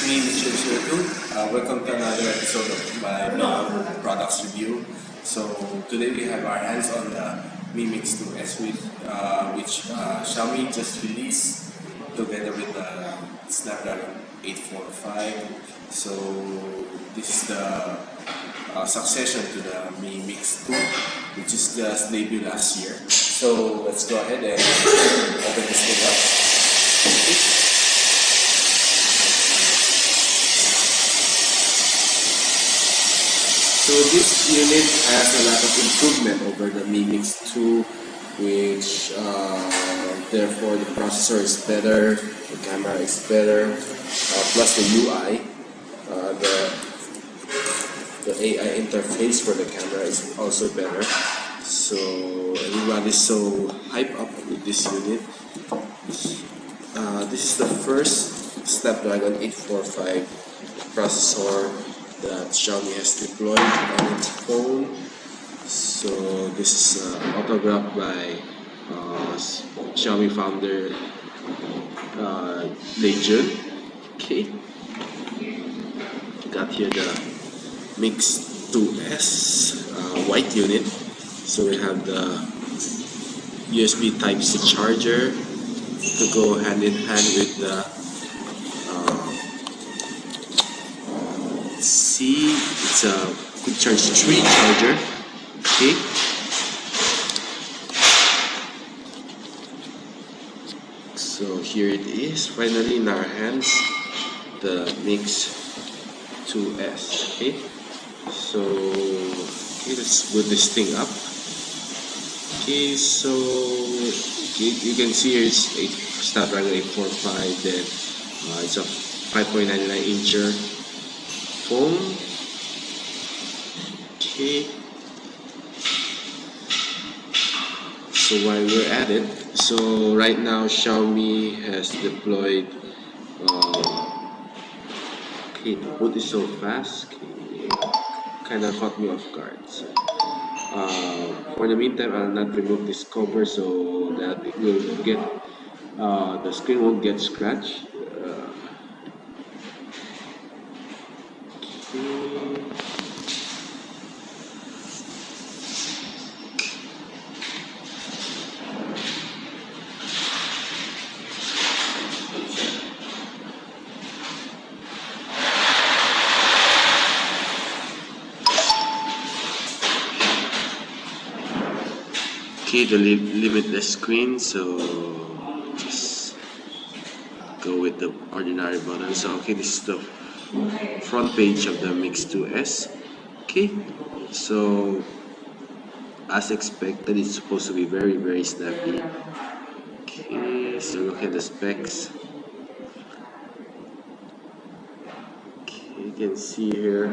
me, Mr. Surdu. Welcome to another episode of my products review. So today we have our hands on the Mi Mix 2S which Xiaomi just released together with the Snapdragon 845. So this is the succession to the Mi Mix 2, which is just debuted last year. So let's go ahead and open this thing up. Okay. So this unit has a lot of improvement over the Mi Mix 2, which therefore the processor is better, the camera is better, plus the UI, the AI interface for the camera is also better. So everybody's so hyped up with this unit. This is the first Snapdragon 845 processor that Xiaomi has deployed on its phone. So this is autographed by Xiaomi founder Jun. Okay, got here the Mix 2S white unit. So we have the USB Type-C charger to go hand in hand with the it's a quick charge 3 charger. Okay, so here it is, finally in our hands, the Mix 2S. Okay, so let's boot this thing up. Okay, so you can see here it's a Snapdragon 845, then it's a 5.99-incher phone. Okay, so while we're at it, so right now Xiaomi has deployed okay, the boot is so fast, kind of caught me off guard. So, for the meantime, I'll not remove this cover so that it will get the screen won't get scratched. Okay, to limit the screen, so just go with the ordinary button. So okay, this is the front page of the Mix 2S. Okay, so as expected, it's supposed to be very snappy. Okay, so look at the specs. Okay, you can see here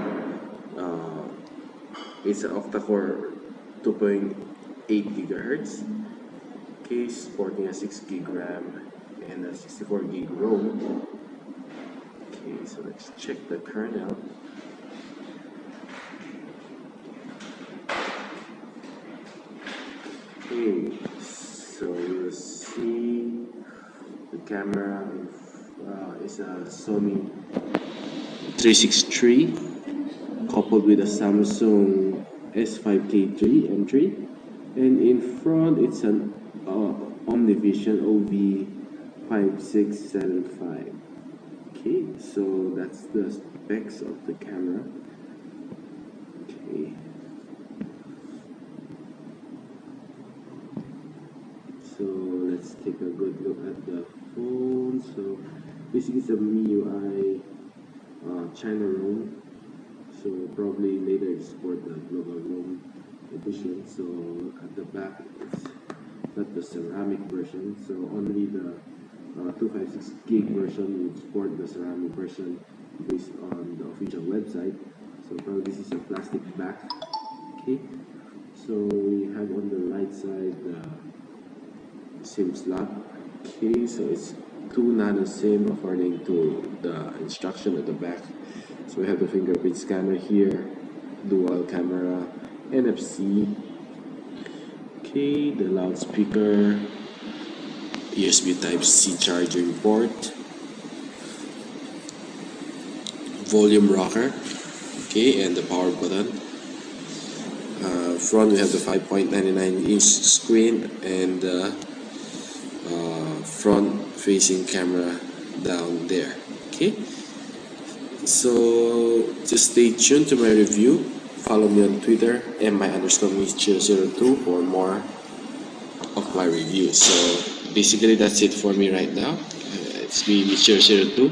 it's an Octa core 2.8 gigahertz. Okay, sporting a 6 gig RAM and a 64 gig ROM. Okay, so let's check the kernel. Okay, so you'll see the camera is a Xiaomi 363 coupled with a Samsung S5K3 M3. And in front, it's an OmniVision OV5675. Okay, so that's the specs of the camera. Okay, so let's take a good look at the phone. So basically, it's a MIUI China ROM. So probably later export the global ROM edition. So at the back it's not the ceramic version, so only the 256 gig version would support the ceramic version based on the official website. So probably this is a plastic back. Okay, so we have on the right side the SIM slot. Okay, so it's 2 nano SIM according to the instruction at the back. So we have the fingerprint scanner here, dual camera, NFC. Okay, the loudspeaker, USB Type-C charging port. volume rocker, okay, and the power button. Front we have the 5.99-inch screen and front facing camera down there. Okay, so just stay tuned to my review. Follow me on Twitter mi_me002 for more of my reviews. So basically that's it for me right now. It's me, Mi002,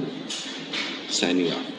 signing off.